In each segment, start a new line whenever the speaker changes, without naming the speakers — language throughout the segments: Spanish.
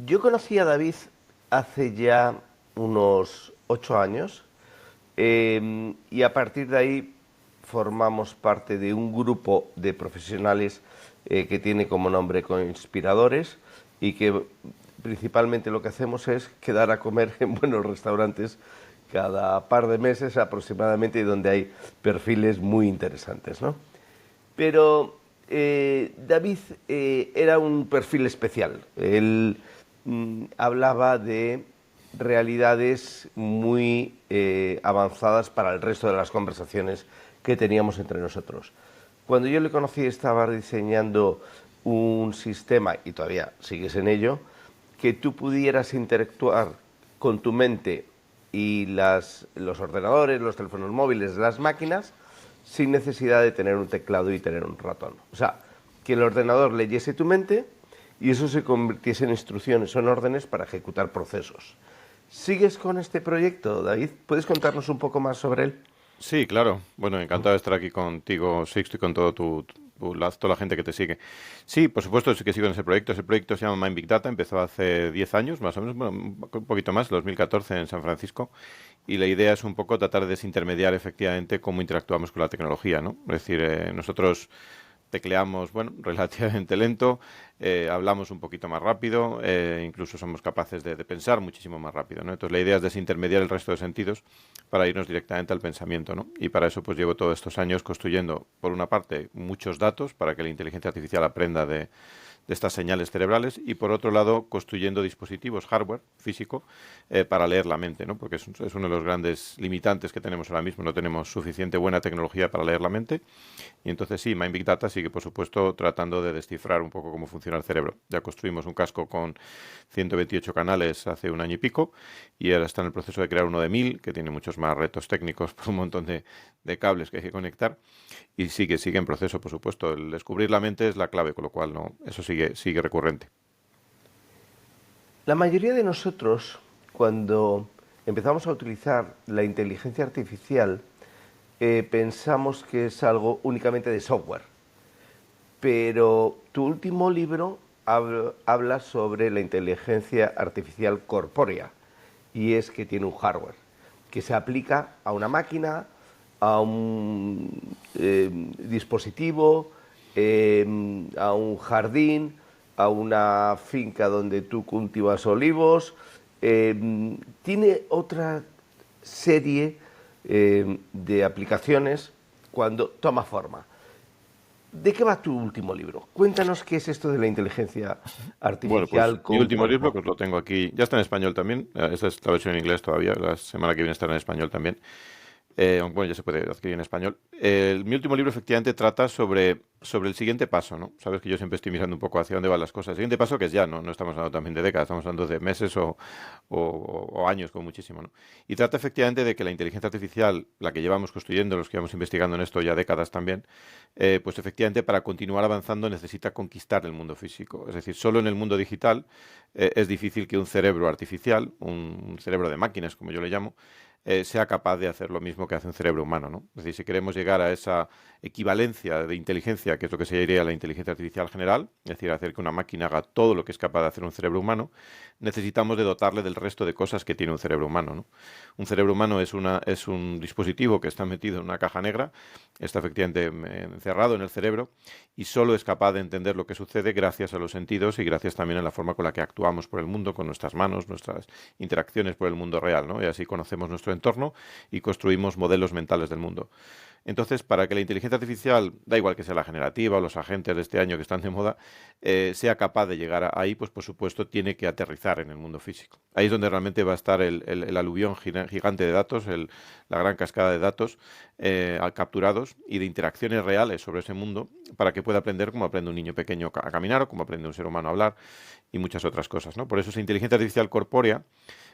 Yo conocí a David hace ya unos 8 años y a partir de ahí formamos parte de un grupo de profesionales que tiene como nombre Coinspiradores y que principalmente lo que hacemos es quedar a comer en buenos restaurantes cada par de meses aproximadamente y donde hay perfiles muy interesantes, ¿no? Pero David era un perfil especial. Él hablaba de realidades muy avanzadas para el resto de las conversaciones que teníamos entre nosotros. Cuando yo le conocí estaba diseñando un sistema, y todavía sigues en ello, que tú pudieras interactuar con tu mente y los ordenadores, los teléfonos móviles, las máquinas, sin necesidad de tener un teclado y tener un ratón. O sea, que el ordenador leyese tu mente y eso se convirtiese en instrucciones o en órdenes para ejecutar procesos. ¿Sigues con este proyecto, David? ¿Puedes contarnos un poco más sobre él?
Sí, claro. Bueno, encantado de estar aquí contigo, Sixto, y con todo toda la gente que te sigue. Sí, por supuesto, sí que sigo en ese proyecto. Ese proyecto se llama Mind Big Data, empezó hace 10 años, más o menos, bueno, un poquito más, 2014 en San Francisco. Y la idea es un poco tratar de desintermediar efectivamente cómo interactuamos con la tecnología, ¿no? Es decir, nosotros tecleamos, bueno, relativamente lento, hablamos un poquito más rápido, incluso somos capaces de pensar muchísimo más rápido, ¿no? Entonces la idea es desintermediar el resto de sentidos para irnos directamente al pensamiento, ¿no? Y para eso pues llevo todos estos años construyendo, por una parte, muchos datos para que la inteligencia artificial aprenda de estas señales cerebrales y por otro lado construyendo dispositivos, hardware físico, para leer la mente, ¿no? Porque es uno de los grandes limitantes que tenemos ahora mismo, no tenemos suficiente buena tecnología para leer la mente y entonces sí, Mind Big Data sigue por supuesto tratando de descifrar un poco cómo funciona el cerebro. Ya construimos un casco con 128 canales hace un año y pico y ahora está en el proceso de crear uno de 1000 que tiene muchos más retos técnicos por un montón de cables que hay que conectar y sigue en proceso, por supuesto. El descubrir la mente es la clave, con lo cual no, eso sigue recurrente.
La mayoría de nosotros, cuando empezamos a utilizar la inteligencia artificial, pensamos que es algo únicamente de software. Pero tu último libro habla sobre la inteligencia artificial corpórea y es que tiene un hardware que se aplica a una máquina, a un dispositivo, a un jardín, a una finca donde tú cultivas olivos. Tiene otra serie de aplicaciones cuando toma forma. ¿De qué va tu último libro? Cuéntanos qué es esto de la inteligencia
Bueno, pues
artificial
mi
con
último libro,
cuerpo.
que os lo tengo aquí, ya está en español también. Esta es la versión en inglés todavía. La semana que viene estará en español también. Aunque bueno, ya se puede adquirir en español. Mi último libro efectivamente trata sobre el siguiente paso, ¿no? Sabes que yo siempre estoy mirando un poco hacia dónde van las cosas. El siguiente paso que es ya, ¿no? No estamos hablando también de décadas, estamos hablando de meses o años como muchísimo, ¿no? Y trata efectivamente de que la inteligencia artificial, la que llevamos construyendo, los que llevamos investigando en esto ya décadas también, pues efectivamente para continuar avanzando necesita conquistar el mundo físico. Es decir, solo en el mundo digital es difícil que un cerebro artificial, un cerebro de máquinas, como yo le llamo, sea capaz de hacer lo mismo que hace un cerebro humano, ¿no? Es decir, si queremos llegar a esa equivalencia de inteligencia, que es lo que se diría la inteligencia artificial general, es decir, hacer que una máquina haga todo lo que es capaz de hacer un cerebro humano, necesitamos de dotarle del resto de cosas que tiene un cerebro humano, ¿no? Un cerebro humano es un dispositivo que está metido en una caja negra, está efectivamente encerrado en el cerebro y solo es capaz de entender lo que sucede gracias a los sentidos y gracias también a la forma con la que actuamos por el mundo, con nuestras manos, nuestras interacciones por el mundo real, ¿no? Y así conocemos nuestro entorno y construimos modelos mentales del mundo. Entonces, para que la inteligencia artificial, da igual que sea la generativa o los agentes de este año que están de moda, sea capaz de llegar ahí, pues por supuesto tiene que aterrizar en el mundo físico. Ahí es donde realmente va a estar el aluvión gigante de datos, la gran cascada de datos capturados y de interacciones reales sobre ese mundo para que pueda aprender como aprende un niño pequeño a caminar o como aprende un ser humano a hablar y muchas otras cosas, ¿no? Por eso esa inteligencia artificial corpórea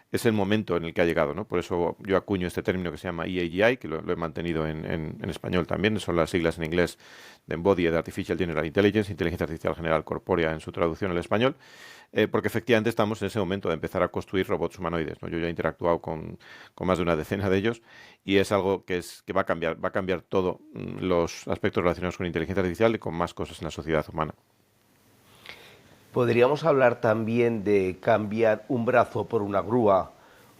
es el momento en el que ha llegado, ¿no? Por eso yo acuño este término que se llama EAGI, que lo he mantenido en español también, son las siglas en inglés de Embodied Artificial General Intelligence, Inteligencia Artificial General Corpórea en su traducción al español, porque efectivamente estamos en ese momento de empezar a construir robots humanoides, ¿no? Yo ya he interactuado con más de una decena de ellos y es algo que va a cambiar todos los aspectos relacionados con inteligencia artificial y con más cosas en la sociedad humana.
Podríamos hablar también de cambiar un brazo por una grúa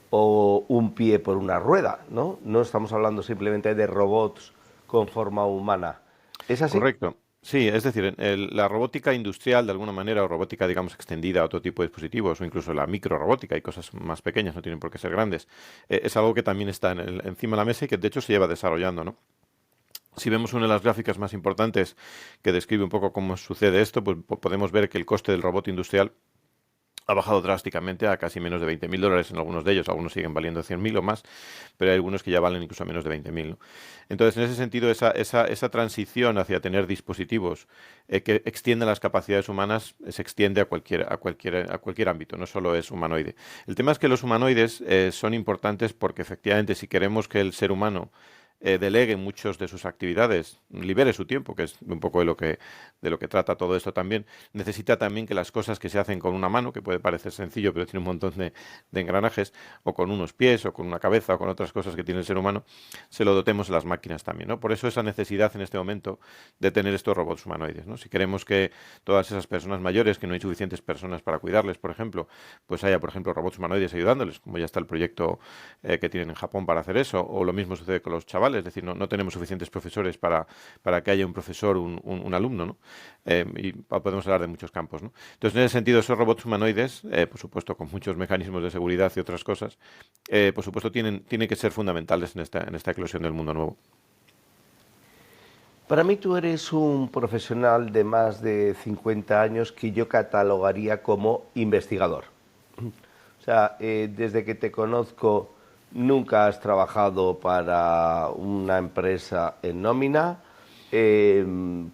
o un pie por una rueda, ¿no? No estamos hablando simplemente de robots con forma humana. ¿Es así?
Correcto. Sí, es decir, la robótica industrial, de alguna manera, o robótica, digamos, extendida a otro tipo de dispositivos, o incluso la microrobótica y cosas más pequeñas, no tienen por qué ser grandes, es algo que también está encima de la mesa y que de hecho se lleva desarrollando, ¿no? Si vemos una de las gráficas más importantes que describe un poco cómo sucede esto, pues podemos ver que el coste del robot industrial ha bajado drásticamente a casi menos de 20.000 dólares en algunos de ellos. Algunos siguen valiendo 100.000 o más, pero hay algunos que ya valen incluso a menos de 20.000, ¿no? Entonces, en ese sentido, esa transición hacia tener dispositivos que extiendan las capacidades humanas se extiende a cualquier ámbito, no solo es humanoide. El tema es que los humanoides son importantes porque efectivamente si queremos que el ser humano delegue muchos de sus actividades, libere su tiempo, que es un poco de lo que trata todo esto también. Necesita también que las cosas que se hacen con una mano, que puede parecer sencillo, pero tiene un montón de engranajes, o con unos pies, o con una cabeza, o con otras cosas que tiene el ser humano, se lo dotemos a las máquinas también, ¿no? Por eso esa necesidad en este momento de tener estos robots humanoides, ¿no? Si queremos que todas esas personas mayores, que no hay suficientes personas para cuidarles, por ejemplo, pues haya, por ejemplo, robots humanoides ayudándoles, como ya está el proyecto que tienen en Japón para hacer eso, o lo mismo sucede con los chavales, es decir, no tenemos suficientes profesores para que haya un profesor, un alumno, ¿no? Y podemos hablar de muchos campos, ¿no? Entonces, en ese sentido, esos robots humanoides, por supuesto, con muchos mecanismos de seguridad y otras cosas, por supuesto, tienen que ser fundamentales en esta eclosión del mundo nuevo.
Para mí tú eres un profesional de más de 50 años que yo catalogaría como investigador. O sea, desde que te conozco nunca has trabajado para una empresa en nómina,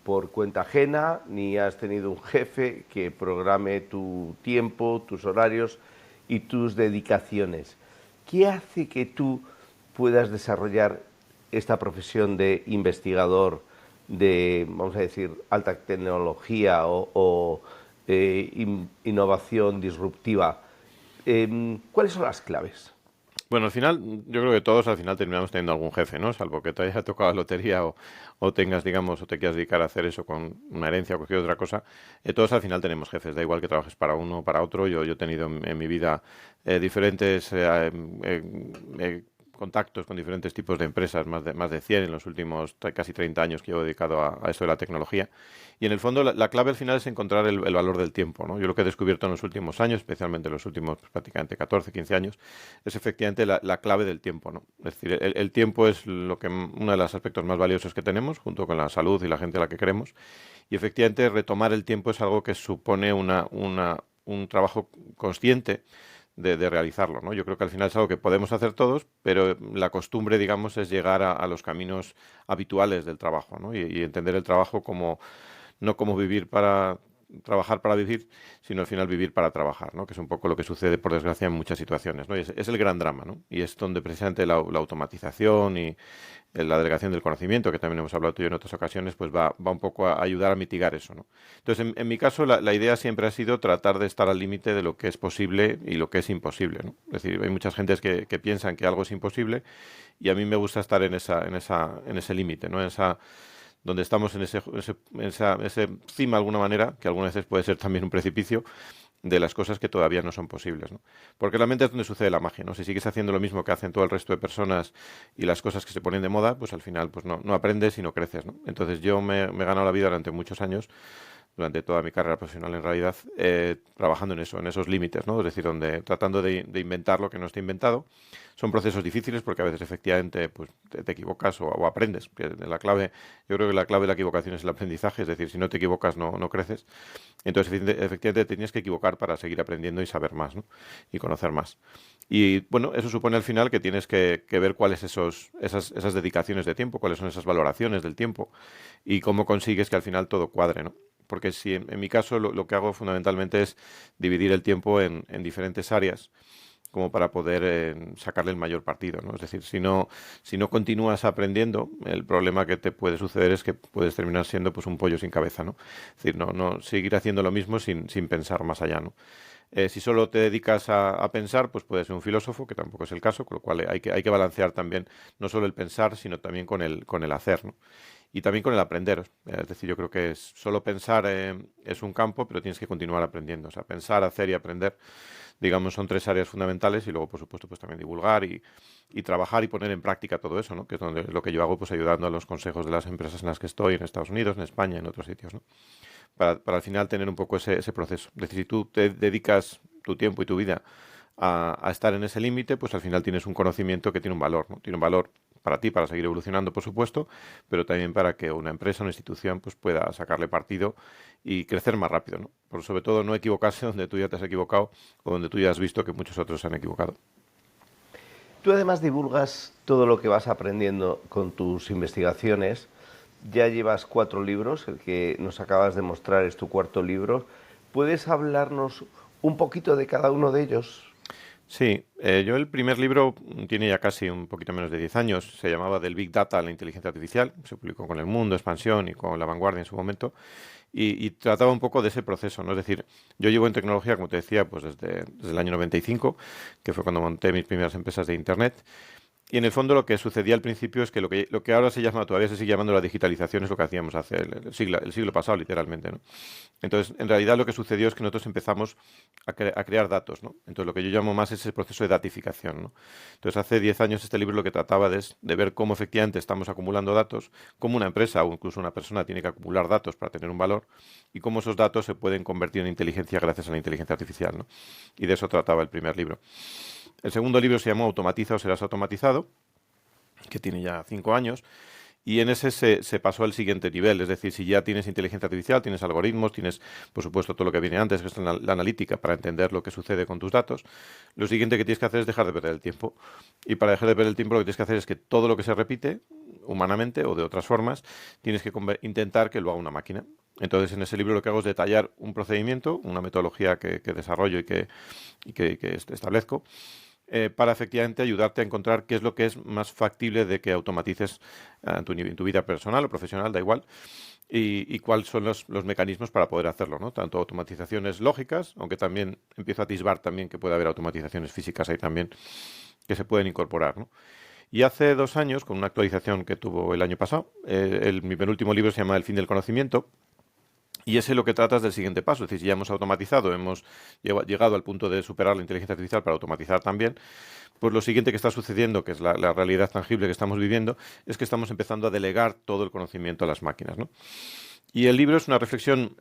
por cuenta ajena, ni has tenido un jefe que programe tu tiempo, tus horarios y tus dedicaciones. ¿Qué hace que tú puedas desarrollar esta profesión de investigador de, vamos a decir, alta tecnología o innovación disruptiva? ¿Cuáles son las claves?
Bueno, al final, yo creo que todos al final terminamos teniendo algún jefe, ¿no? Salvo que te haya tocado la lotería o tengas, digamos, o te quieras dedicar a hacer eso con una herencia o cualquier otra cosa. Todos al final tenemos jefes, da igual que trabajes para uno o para otro. Yo he tenido en mi vida diferentes contactos con diferentes tipos de empresas, más de 100 en los últimos casi 30 años que llevo dedicado a esto de la tecnología. Y en el fondo la clave al final es encontrar el valor del tiempo, ¿no? Yo lo que he descubierto en los últimos años, especialmente en los últimos pues, prácticamente 14, 15 años, es efectivamente la clave del tiempo, ¿no? Es decir, el tiempo es uno de los aspectos más valiosos que tenemos, junto con la salud y la gente a la que queremos. Y efectivamente retomar el tiempo es algo que supone un trabajo consciente de realizarlo, ¿no? Yo creo que al final es algo que podemos hacer todos, pero la costumbre, digamos, es llegar a los caminos habituales del trabajo, ¿no? Y entender el trabajo como no como vivir para trabajar para vivir, sino al final vivir para trabajar, ¿no? Que es un poco lo que sucede, por desgracia, en muchas situaciones, ¿no? Y es el gran drama, ¿no? Y es donde precisamente la automatización y la delegación del conocimiento, que también hemos hablado tú y yo en otras ocasiones, pues va un poco a ayudar a mitigar eso, ¿no? Entonces, en mi caso, la idea siempre ha sido tratar de estar al límite de lo que es posible y lo que es imposible, ¿no? Es decir, hay muchas gentes que piensan que algo es imposible y a mí me gusta estar en ese límite, ¿no? Donde estamos en ese cima de alguna manera, que algunas veces puede ser también un precipicio, de las cosas que todavía no son posibles, ¿no? Porque realmente es donde sucede la magia, ¿no? Si sigues haciendo lo mismo que hacen todo el resto de personas y las cosas que se ponen de moda, pues al final pues no aprendes y no creces, ¿no? Entonces yo me he ganado la vida durante muchos años, durante toda mi carrera profesional en realidad, trabajando en eso, en esos límites, ¿no? Es decir, tratando de inventar lo que no está inventado. Son procesos difíciles porque a veces efectivamente pues, te equivocas o aprendes. Yo creo que la clave de la equivocación es el aprendizaje, es decir, si no te equivocas no creces. Entonces, efectivamente, te tienes que equivocar para seguir aprendiendo y saber más, ¿no? Y conocer más. Y bueno, eso supone al final que tienes que ver cuáles esas dedicaciones de tiempo, cuáles son esas valoraciones del tiempo y cómo consigues que al final todo cuadre, ¿no? Porque si en mi caso lo que hago fundamentalmente es dividir el tiempo en diferentes áreas como para poder sacarle el mayor partido, ¿no? Es decir, si no continúas aprendiendo, el problema que te puede suceder es que puedes terminar siendo pues un pollo sin cabeza, ¿no? Es decir, no seguir haciendo lo mismo sin pensar más allá, ¿no? Si solo te dedicas a pensar, pues puedes ser un filósofo, que tampoco es el caso, con lo cual hay que balancear también no solo el pensar, sino también con el hacer, ¿no? y también con el aprender. Es decir, yo creo que solo pensar es un campo, pero tienes que continuar aprendiendo. O sea, pensar, hacer y aprender, digamos, son tres áreas fundamentales y luego, por supuesto, pues también divulgar y trabajar y poner en práctica todo eso, ¿no? Que es lo que yo hago, pues ayudando a los consejos de las empresas en las que estoy, en Estados Unidos, en España, en otros sitios, ¿no? Para al final tener un poco ese proceso. Es decir, si tú te dedicas tu tiempo y tu vida a estar en ese límite, pues al final tienes un conocimiento que tiene un valor, ¿no? Tiene un valor para ti, para seguir evolucionando, por supuesto, pero también para que una empresa, una institución, pues pueda sacarle partido y crecer más rápido, ¿no? Por sobre todo no equivocarse donde tú ya te has equivocado o donde tú ya has visto que muchos otros se han equivocado.
Tú además divulgas todo lo que vas aprendiendo con tus investigaciones. Ya llevas 4 libros, el que nos acabas de mostrar es tu cuarto libro. ¿Puedes hablarnos un poquito de cada uno de ellos?
Sí, yo el primer libro tiene ya casi un poquito menos de 10 años, se llamaba Del Big Data a la inteligencia artificial, se publicó con El Mundo, Expansión y con La Vanguardia en su momento, y trataba un poco de ese proceso, ¿no? Es decir, yo llevo en tecnología, como te decía, pues desde el año 95, que fue cuando monté mis primeras empresas de Internet. Y en el fondo lo que sucedía al principio es que lo que ahora se llama, todavía se sigue llamando la digitalización, es lo que hacíamos hace el siglo pasado, literalmente, ¿no? Entonces, en realidad lo que sucedió es que nosotros empezamos a crear datos, ¿no? Entonces, lo que yo llamo más es el proceso de datificación, ¿no? Entonces, hace 10 años este libro lo que trataba de ver cómo efectivamente estamos acumulando datos, cómo una empresa o incluso una persona tiene que acumular datos para tener un valor y cómo esos datos se pueden convertir en inteligencia gracias a la inteligencia artificial, ¿no? Y de eso trataba el primer libro. El segundo libro se llamó Automatiza o serás automatizado, que tiene ya 5 años, y en ese se pasó al siguiente nivel, es decir, si ya tienes inteligencia artificial, tienes algoritmos, tienes, por supuesto, todo lo que viene antes, que es la analítica, para entender lo que sucede con tus datos, lo siguiente que tienes que hacer es dejar de perder el tiempo. Y para dejar de perder el tiempo lo que tienes que hacer es que todo lo que se repite, humanamente o de otras formas, tienes que intentar que lo haga una máquina. Entonces, en ese libro lo que hago es detallar un procedimiento, una metodología que desarrollo y que establezco, para efectivamente ayudarte a encontrar qué es lo que es más factible de que automatices en tu vida personal o profesional, da igual, y cuáles son los mecanismos para poder hacerlo, ¿no? Tanto automatizaciones lógicas, aunque también empiezo a atisbar también que puede haber automatizaciones físicas ahí también que se pueden incorporar, ¿no? Y hace 2 años, con una actualización que tuvo el año pasado, mi penúltimo libro se llama El fin del conocimiento, y ese lo que trata es del siguiente paso. Es decir, si ya hemos automatizado, hemos llegado al punto de superar la inteligencia artificial para automatizar también, pues lo siguiente que está sucediendo, que es la realidad tangible que estamos viviendo, es que estamos empezando a delegar todo el conocimiento a las máquinas, ¿no? Y el libro es una reflexión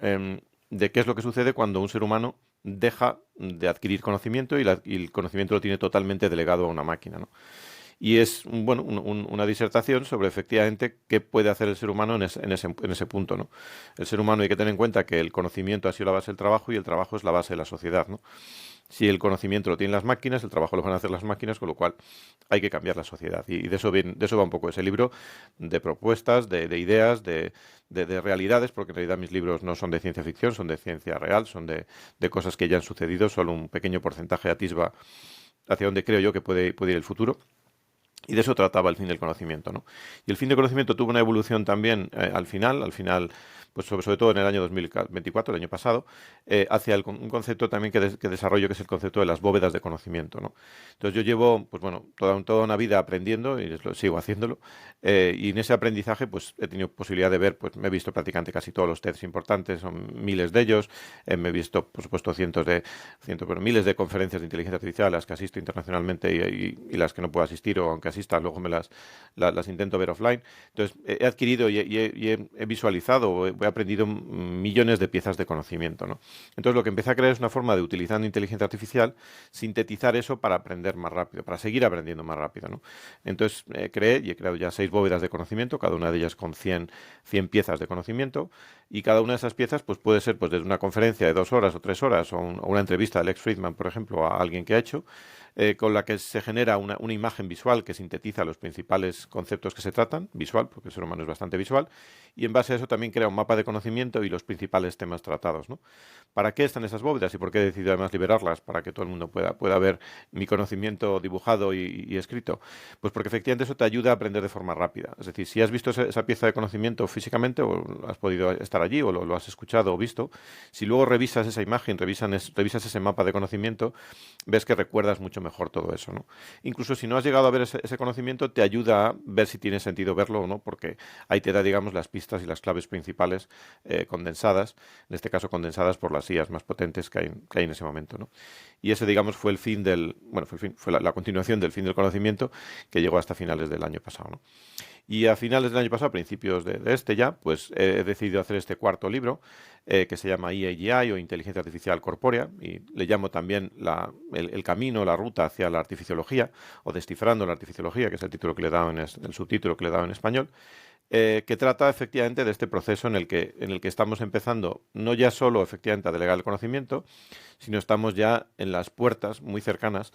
de qué es lo que sucede cuando un ser humano deja de adquirir conocimiento y el conocimiento lo tiene totalmente delegado a una máquina, ¿no? Y es bueno, una disertación sobre efectivamente qué puede hacer el ser humano en ese punto, ¿no? El ser humano hay que tener en cuenta que el conocimiento ha sido la base del trabajo y el trabajo es la base de la sociedad, ¿no? Si el conocimiento lo tienen las máquinas, el trabajo lo van a hacer las máquinas, con lo cual hay que cambiar la sociedad. Y de eso va un poco ese libro, de propuestas, de ideas, de realidades, porque en realidad mis libros no son de ciencia ficción, son de ciencia real, son de cosas que ya han sucedido, solo un pequeño porcentaje atisba hacia donde creo yo que puede ir el futuro. Y de eso trataba el fin del conocimiento, ¿no? Y el fin del conocimiento tuvo una evolución también al final, pues sobre todo en el año 2024, el año pasado, hacia un concepto también que desarrollo, que es el concepto de las bóvedas de conocimiento, ¿no? Entonces yo llevo, pues bueno, toda una vida aprendiendo y sigo haciéndolo, y en ese aprendizaje pues he tenido posibilidad de ver, pues me he visto prácticamente casi todos los TEDs importantes, son miles de ellos, me he visto, por supuesto, pero miles de conferencias de inteligencia artificial, las que asisto internacionalmente y las que no puedo asistir, o aunque asista, luego las intento ver offline. Entonces, he adquirido y he visualizado, he aprendido millones de piezas de conocimiento, ¿no? Entonces, lo que empecé a crear es una forma de, utilizando inteligencia artificial, sintetizar eso para aprender más rápido, para seguir aprendiendo más rápido, ¿no? Entonces, creé y he creado ya 6 bóvedas de conocimiento, cada una de ellas con 100 piezas de conocimiento, y cada una de esas piezas pues puede ser pues desde una conferencia de 2 horas o 3 horas o una entrevista de Lex Fridman, por ejemplo, a alguien que ha hecho, con la que se genera una imagen visual que sintetiza los principales conceptos que se tratan, visual, porque el ser humano es bastante visual, y en base a eso también crea un mapa mapa de conocimiento y los principales temas tratados, ¿no? ¿Para qué están esas bóvedas y por qué he decidido además liberarlas? Para que todo el mundo pueda ver mi conocimiento dibujado y escrito. Pues porque efectivamente eso te ayuda a aprender de forma rápida. Es decir, si has visto esa pieza de conocimiento físicamente o has podido estar allí o lo has escuchado o visto, si luego revisas esa imagen, revisas ese mapa de conocimiento, ves que recuerdas mucho mejor todo eso, ¿no? Incluso si no has llegado a ver ese conocimiento, te ayuda a ver si tiene sentido verlo o no, porque ahí te da, digamos, las pistas y las claves principales condensadas, en este caso condensadas por las IAs más potentes que hay en ese momento, ¿no? Y ese, digamos, fue el fin fue la continuación del fin del conocimiento que llegó hasta finales del año pasado, ¿no? Y a finales del año pasado, a principios de este ya, pues he decidido hacer este cuarto libro que se llama EAGI o Inteligencia Artificial Corpórea y le llamo también el camino, la ruta hacia la artificiología o descifrando la artificiología, que es el título que le he dado el subtítulo que le he dado en español. Que trata efectivamente de este proceso en el que estamos empezando no ya solo efectivamente a delegar el conocimiento, sino estamos ya en las puertas muy cercanas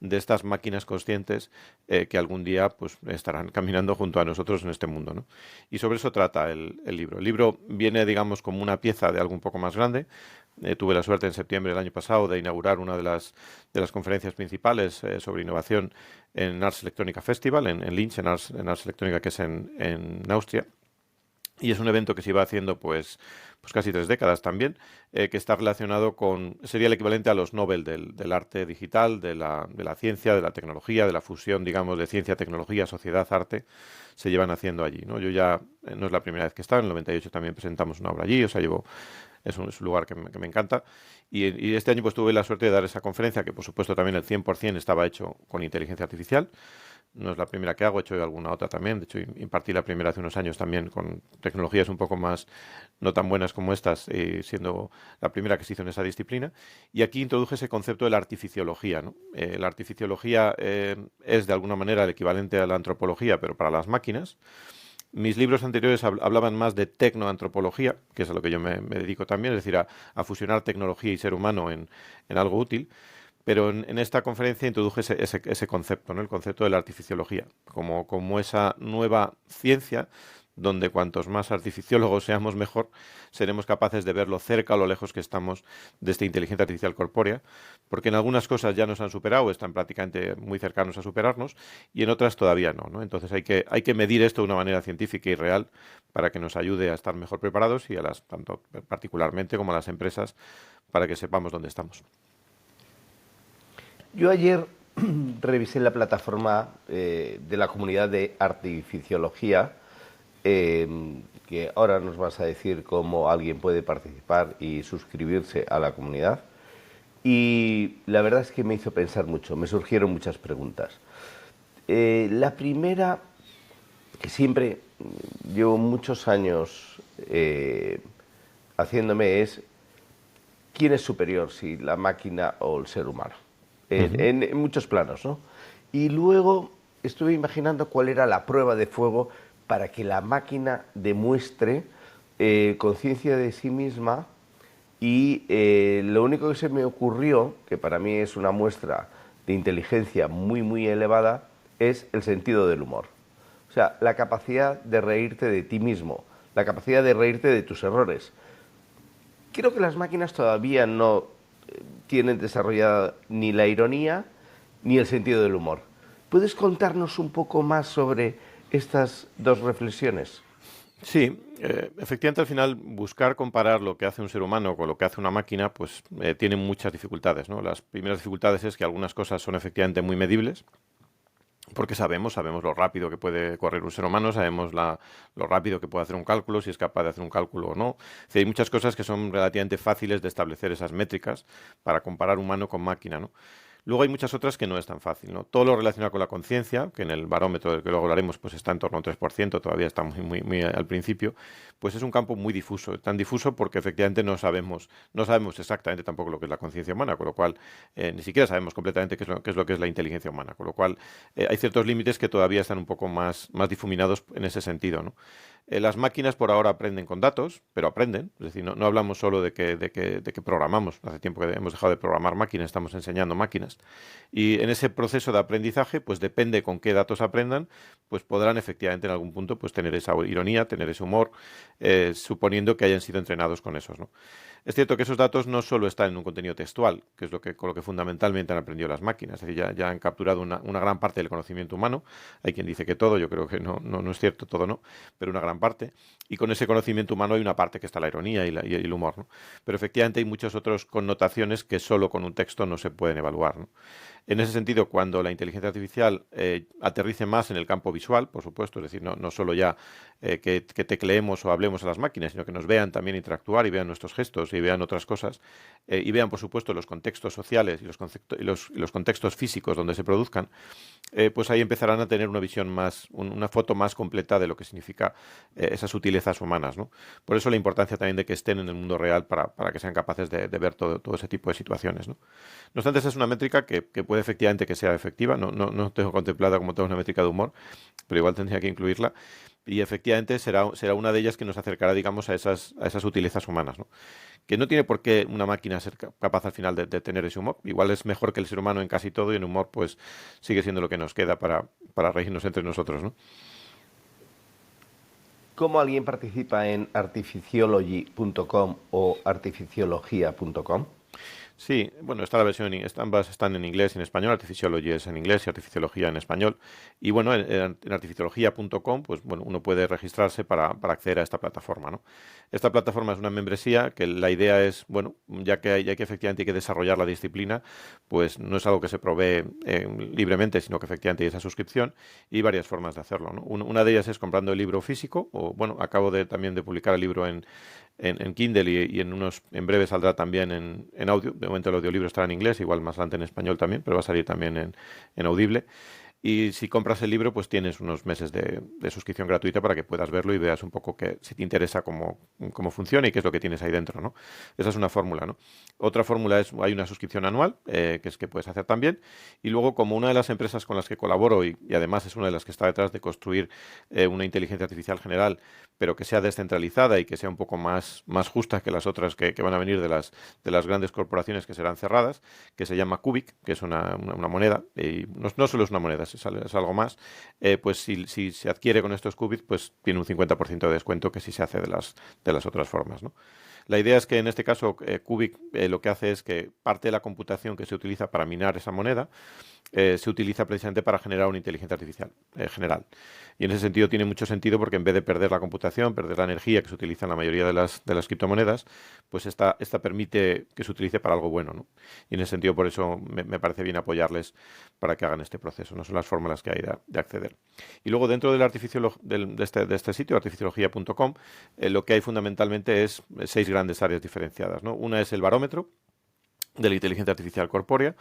de estas máquinas conscientes que algún día pues estarán caminando junto a nosotros en este mundo, ¿no? Y sobre eso trata el libro. El libro viene, digamos, como una pieza de algo un poco más grande. Tuve la suerte en septiembre del año pasado de inaugurar una de las conferencias principales sobre innovación en Ars Electronica Festival, en Linz, en Ars Electronica, que es en Austria. Y es un evento que se iba haciendo pues casi 3 décadas también, que está relacionado sería el equivalente a los Nobel del arte digital, de la ciencia, de la tecnología, de la fusión, digamos, de ciencia, tecnología, sociedad, arte, se llevan haciendo allí, ¿no? Yo ya, no es la primera vez que he estado, en el 98 también presentamos una obra allí, o sea, es un lugar que me encanta. Y este año pues tuve la suerte de dar esa conferencia, que por supuesto también el 100% estaba hecho con inteligencia artificial. No es la primera que hago, he hecho alguna otra también. De hecho, impartí la primera hace unos años también con tecnologías un poco más no tan buenas como estas, siendo la primera que se hizo en esa disciplina. Y aquí introduje ese concepto de la artificiología, ¿no? La artificiología es de alguna manera el equivalente a la antropología, pero para las máquinas. Mis libros anteriores hablaban más de tecnoantropología, que es a lo que yo me dedico también, es decir, a fusionar tecnología y ser humano en algo útil. Pero en esta conferencia introduje ese concepto, ¿no? El concepto de la artificiología, como esa nueva ciencia donde cuantos más artificiólogos seamos mejor, seremos capaces de ver lo cerca o lo lejos que estamos de esta inteligencia artificial corpórea, porque en algunas cosas ya nos han superado, están prácticamente muy cercanos a superarnos, y en otras todavía no, ¿no? Entonces hay que medir esto de una manera científica y real para que nos ayude a estar mejor preparados y tanto particularmente como a las empresas, para que sepamos dónde estamos.
Yo ayer revisé la plataforma de la comunidad de artificiología, que ahora nos vas a decir cómo alguien puede participar y suscribirse a la comunidad. Y la verdad es que me hizo pensar mucho, me surgieron muchas preguntas. La primera, que siempre llevo muchos años haciéndome, es ¿quién es superior, si la máquina o el ser humano? En muchos planos, ¿no? Y luego estuve imaginando cuál era la prueba de fuego para que la máquina demuestre conciencia de sí misma y lo único que se me ocurrió, que para mí es una muestra de inteligencia muy, muy elevada, es el sentido del humor. O sea, la capacidad de reírte de ti mismo, la capacidad de reírte de tus errores. Creo que las máquinas todavía no tienen desarrollada ni la ironía ni el sentido del humor. ¿Puedes contarnos un poco más sobre estas dos reflexiones?
Sí, efectivamente al final buscar comparar lo que hace un ser humano con lo que hace una máquina pues tiene muchas dificultades, ¿no? Las primeras dificultades es que algunas cosas son efectivamente muy medibles, porque sabemos lo rápido que puede correr un ser humano, sabemos lo rápido que puede hacer un cálculo, si es capaz de hacer un cálculo o no. Es decir, hay muchas cosas que son relativamente fáciles de establecer esas métricas para comparar humano con máquina, ¿no? Luego hay muchas otras que no es tan fácil, ¿no? Todo lo relacionado con la conciencia, que en el barómetro del que luego hablaremos pues está en torno a un 3%, todavía está muy al principio, pues es un campo muy difuso, tan difuso porque efectivamente no sabemos exactamente tampoco lo que es la conciencia humana, con lo cual ni siquiera sabemos completamente qué es lo que es la inteligencia humana, con lo cual hay ciertos límites que todavía están un poco más difuminados en ese sentido, ¿no? Las máquinas por ahora aprenden con datos, pero aprenden. Es decir, no hablamos solo de que programamos. Hace tiempo que hemos dejado de programar máquinas, estamos enseñando máquinas. Y en ese proceso de aprendizaje, pues depende con qué datos aprendan, pues podrán efectivamente en algún punto pues tener esa ironía, tener ese humor, suponiendo que hayan sido entrenados con esos, ¿no? Es cierto que esos datos no solo están en un contenido textual, que es con lo que fundamentalmente han aprendido las máquinas, es decir, ya han capturado una gran parte del conocimiento humano. Hay quien dice que todo, yo creo que no es cierto, todo no, pero una gran parte. Y con ese conocimiento humano hay una parte que está la ironía y el humor, ¿no? Pero efectivamente hay muchas otras connotaciones que solo con un texto no se pueden evaluar, ¿no? En ese sentido, cuando la inteligencia artificial aterrice más en el campo visual, por supuesto, es decir, no solo ya que tecleemos o hablemos a las máquinas, sino que nos vean también interactuar y vean nuestros gestos y vean otras cosas, y vean, por supuesto, los contextos sociales y los contextos físicos donde se produzcan, pues ahí empezarán a tener una visión una foto más completa de lo que significa esas sutilezas humanas, ¿no? Por eso la importancia también de que estén en el mundo real para que sean capaces de ver todo ese tipo de situaciones, ¿no? No obstante, esa es una métrica que puede efectivamente que sea efectiva. No tengo contemplada como toda una métrica de humor, pero igual tendría que incluirla. Y efectivamente será una de ellas que nos acercará, digamos, a esas sutilezas humanas, ¿no? Que no tiene por qué una máquina ser capaz al final de tener ese humor. Igual es mejor que el ser humano en casi todo y en humor pues sigue siendo lo que nos queda para reírnos entre nosotros, ¿no?
¿Cómo alguien participa en artificiology.com o artificiología.com?
Sí, bueno, está la versión, ambas están en inglés y en español. Artificiology es en inglés y Artificiología en español. Y bueno, en artificiología.com, pues bueno, uno puede registrarse para acceder a esta plataforma, ¿no? Esta plataforma es una membresía que la idea es, bueno, ya que efectivamente hay que desarrollar la disciplina, pues no es algo que se provee libremente, sino que efectivamente hay esa suscripción y varias formas de hacerlo, ¿no? Una de ellas es comprando el libro físico, o bueno, acabo también de publicar el libro en Kindle y en breve saldrá también en audio. De momento el audiolibro estará en inglés, igual más adelante en español también, pero va a salir también en Audible. Y si compras el libro, pues tienes unos meses de suscripción gratuita para que puedas verlo y veas un poco si te interesa cómo funciona y qué es lo que tienes ahí dentro, ¿no? Esa es una fórmula, ¿no? Otra fórmula hay una suscripción anual, que es que puedes hacer también. Y luego, como una de las empresas con las que colaboro y además es una de las que está detrás de construir una inteligencia artificial general, pero que sea descentralizada y que sea un poco más justa que las otras que van a venir de las grandes corporaciones que serán cerradas, que se llama Cubic, que es una moneda, y no solo es una moneda, es algo más, pues si se adquiere con estos qubits, pues tiene un 50% de descuento que si se hace de las otras formas, ¿no? La idea es que en este caso Cubic lo que hace es que parte de la computación que se utiliza para minar esa moneda se utiliza precisamente para generar una inteligencia artificial general. Y en ese sentido tiene mucho sentido porque en vez de perder la computación, perder la energía que se utiliza en la mayoría de las criptomonedas, pues esta permite que se utilice para algo bueno, ¿no? Y en ese sentido por eso me parece bien apoyarles para que hagan este proceso. No son las fórmulas que hay de acceder. Y luego dentro del de este sitio, artificiología.com, lo que hay fundamentalmente es 6 grandes áreas diferenciadas, ¿no? Una es el barómetro de la inteligencia artificial corpórea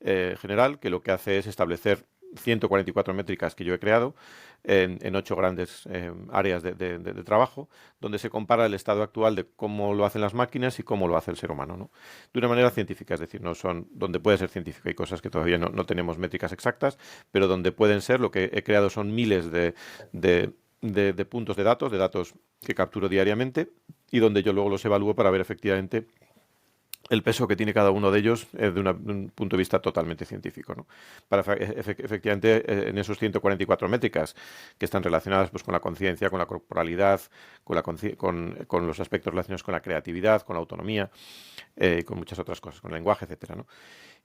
general, que lo que hace es establecer 144 métricas que yo he creado en 8 grandes áreas de trabajo, donde se compara el estado actual de cómo lo hacen las máquinas y cómo lo hace el ser humano, ¿no? De una manera científica, es decir, no son donde puede ser científico. Hay cosas que todavía no tenemos métricas exactas, pero donde pueden ser, lo que he creado son miles de puntos de datos que capturo diariamente y donde yo luego los evalúo para ver efectivamente el peso que tiene cada uno de ellos de un punto de vista totalmente científico, ¿no? Para efectivamente en esos 144 métricas que están relacionadas pues con la conciencia, con la corporalidad, con los aspectos relacionados con la creatividad, con la autonomía, con muchas otras cosas, con el lenguaje, etcétera, ¿no?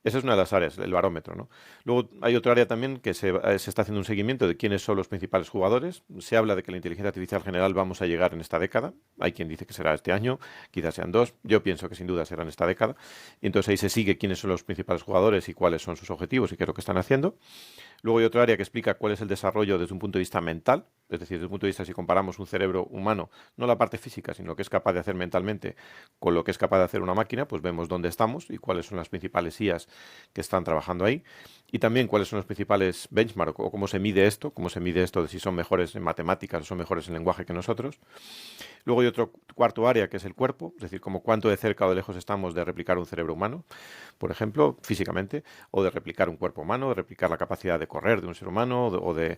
Esa es una de las áreas, el barómetro, ¿no? Luego hay otra área también que se está haciendo un seguimiento de quiénes son los principales jugadores. Se habla de que la inteligencia artificial general vamos a llegar en esta década. Hay quien dice que será este año, quizás sean 2. Yo pienso que sin duda será en esta década. Y entonces ahí se sigue quiénes son los principales jugadores y cuáles son sus objetivos y qué es lo que están haciendo. Luego hay otra área que explica cuál es el desarrollo desde un punto de vista mental, es decir, desde un punto de vista si comparamos un cerebro humano, no la parte física, sino lo que es capaz de hacer mentalmente con lo que es capaz de hacer una máquina, pues vemos dónde estamos y cuáles son las principales IAs que están trabajando ahí. y también cuáles son los principales benchmarks o cómo se mide esto de si son mejores en matemáticas o son mejores en lenguaje que nosotros. Luego hay otro cuarto área que es el cuerpo, es decir, como cuánto de cerca o de lejos estamos de replicar un cerebro humano, por ejemplo, físicamente, o de replicar un cuerpo humano, de replicar la capacidad de correr de un ser humano o de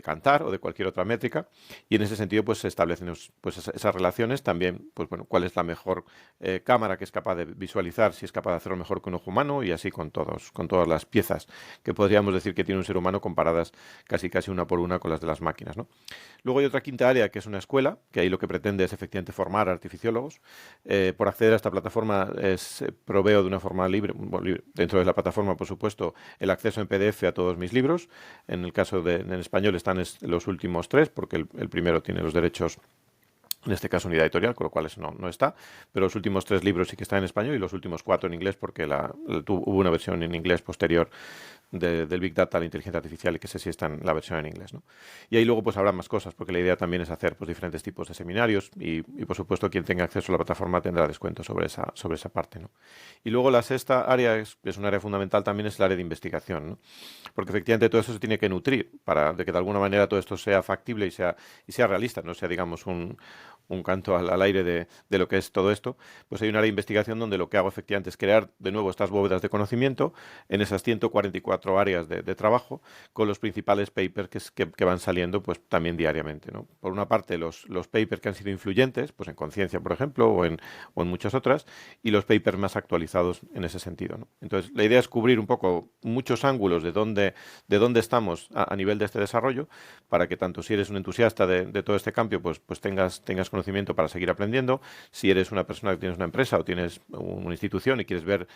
cantar o de cualquier otra métrica, y en ese sentido pues se establecen pues esas relaciones también, pues bueno, cuál es la mejor cámara que es capaz de visualizar, si es capaz de hacerlo mejor que un ojo humano, y así con todas las piezas que podríamos decir que tiene un ser humano comparadas casi una por una con las de las máquinas, ¿no? Luego hay otra quinta área que es una escuela, que ahí lo que pretende es efectivamente formar artificiólogos. Por acceder a esta plataforma proveo de una forma libre, dentro de la plataforma, por supuesto, el acceso en PDF a todos mis libros. En el caso en español están los últimos 3, porque el primero tiene los derechos, en este caso unidad editorial, con lo cual eso no está, pero los últimos 3 libros sí que están en español y los últimos 4 en inglés, porque hubo una versión en inglés posterior del Big Data, la inteligencia artificial, y que sé si está en la versión en inglés, ¿no? Y ahí luego pues habrá más cosas, porque la idea también es hacer pues diferentes tipos de seminarios y por supuesto quien tenga acceso a la plataforma tendrá descuento sobre esa parte, ¿no? Y luego la sexta área, es un área fundamental también, es el área de investigación, ¿no? Porque efectivamente todo eso se tiene que nutrir de que de alguna manera todo esto sea factible y sea realista, no sea, digamos, un canto al aire de lo que es todo esto. Pues hay un área de investigación donde lo que hago efectivamente es crear de nuevo estas bóvedas de conocimiento en esas 144 áreas de trabajo, con los principales papers que van saliendo pues también diariamente, ¿no? Por una parte los papers que han sido influyentes, pues en conciencia, por ejemplo, o en muchas otras, y los papers más actualizados en ese sentido, ¿no? Entonces la idea es cubrir un poco muchos ángulos de dónde estamos a nivel de este desarrollo, para que tanto si eres un entusiasta de todo este cambio, pues tengas conocimiento para seguir aprendiendo. Si eres una persona que tienes una empresa o tienes una institución y quieres ver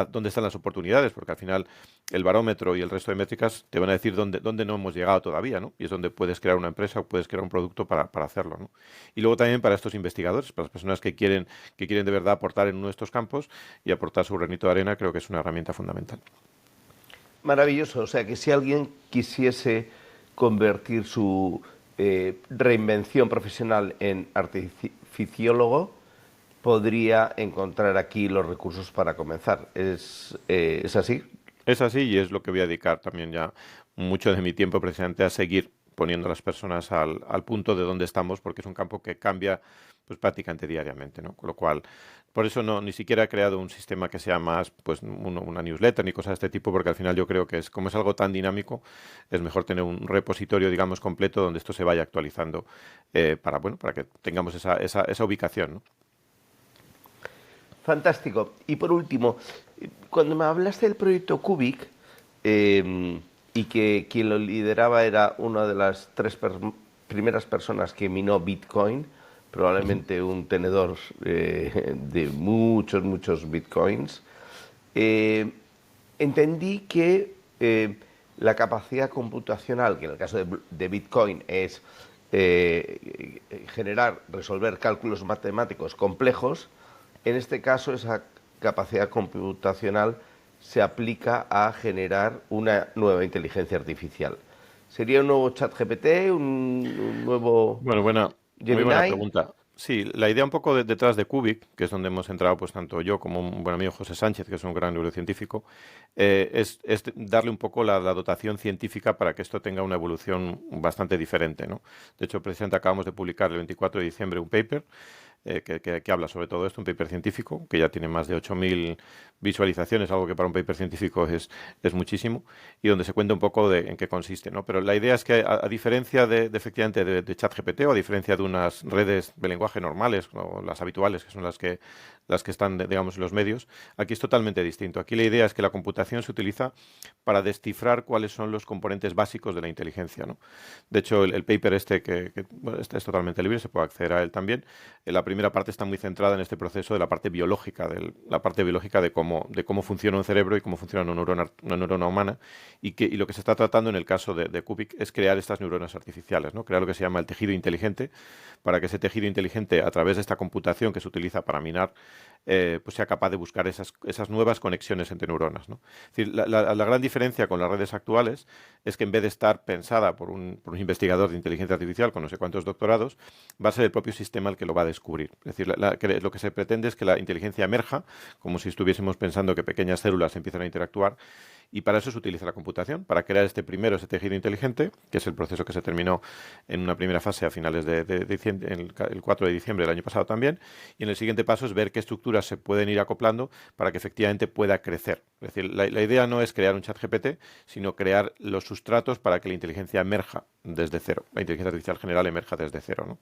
dónde están las oportunidades, porque al final el barómetro y el resto de métricas te van a decir dónde no hemos llegado todavía, ¿no? Y es donde puedes crear una empresa o puedes crear un producto para hacerlo, ¿no? Y luego también para estos investigadores, para las personas que quieren de verdad aportar en uno de estos campos y aportar su granito de arena, creo que es una herramienta fundamental.
Maravilloso. O sea, que si alguien quisiese convertir su reinvención profesional en artificiólogo, podría encontrar aquí los recursos para comenzar. ¿Es así?
Es así, y es lo que voy a dedicar también ya mucho de mi tiempo precisamente a seguir poniendo a las personas al punto de donde estamos, porque es un campo que cambia pues prácticamente diariamente, ¿no? Con lo cual, por eso ni siquiera he creado un sistema que sea más pues una newsletter ni cosas de este tipo, porque al final yo creo que como es algo tan dinámico, es mejor tener un repositorio, digamos, completo donde esto se vaya actualizando para que tengamos esa ubicación, ¿no?
Fantástico. Y por último, cuando me hablaste del proyecto Cubic, y que quien lo lideraba era una de las 3 primeras personas que minó Bitcoin, probablemente un tenedor de muchos Bitcoins, entendí que la capacidad computacional, que en el caso de Bitcoin es resolver cálculos matemáticos complejos, en este caso esa capacidad computacional se aplica a generar una nueva inteligencia artificial. ¿Sería un nuevo ChatGPT, un nuevo
Bueno, muy buena
Gemini?
pregunta. Sí, la idea un poco detrás de Cubic, que es donde hemos entrado pues tanto yo como un buen amigo José Sánchez, que es un gran neurocientífico, es darle un poco la dotación científica para que esto tenga una evolución bastante diferente, ¿no? De hecho, precisamente acabamos de publicar el 24 de diciembre un paper que habla sobre todo esto, un paper científico, que ya tiene más de 8.000 visualizaciones, algo que para un paper científico es muchísimo, y donde se cuenta un poco en qué consiste, ¿no? Pero la idea es que, a diferencia efectivamente de ChatGPT, o a diferencia de unas redes de lenguaje normales, o las habituales, que son las que están, digamos, en los medios, aquí es totalmente distinto. Aquí la idea es que la computación se utiliza para descifrar cuáles son los componentes básicos de la inteligencia, ¿no? De hecho, el paper bueno, es totalmente libre, se puede acceder a él también. La primera parte está muy centrada en este proceso de la parte biológica, de cómo funciona un cerebro y cómo funciona una neurona humana, y lo que se está tratando en el caso de Cubic es crear estas neuronas artificiales, ¿no? Crear lo que se llama el tejido inteligente, para que ese tejido inteligente, a través de esta computación que se utiliza para minar, pues sea capaz de buscar esas nuevas conexiones entre neuronas, ¿no? Es decir, la gran diferencia con las redes actuales es que en vez de estar pensada por un investigador de inteligencia artificial con no sé cuántos doctorados, va a ser el propio sistema el que lo va a descubrir. Es decir, lo que se pretende es que la inteligencia emerja, como si estuviésemos pensando que pequeñas células empiezan a interactuar. Y para eso se utiliza la computación, para crear ese tejido inteligente, que es el proceso que se terminó en una primera fase a finales de diciembre, el 4 de diciembre del año pasado también. Y en el siguiente paso es ver qué estructuras se pueden ir acoplando para que efectivamente pueda crecer. Es decir, la idea no es crear un chat GPT, sino crear los sustratos para que la inteligencia emerja desde cero. La inteligencia artificial general emerja desde cero, ¿no?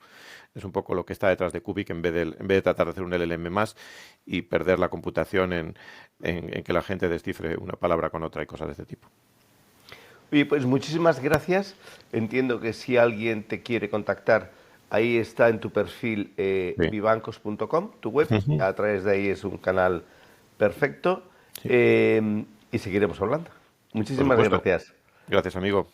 Es un poco lo que está detrás de Cubic en vez de tratar de hacer un LLM más y perder la computación en que la gente descifre una palabra con otra y cosas de este tipo.
Oye, pues muchísimas gracias. Entiendo que si alguien te quiere contactar, ahí está en tu perfil
Sí.
vivancos.com, tu web.
Ujú.
A través de ahí es un canal perfecto.
Sí,
Y seguiremos hablando.
por
Muchísimas
supuesto.
gracias.
Gracias, amigo.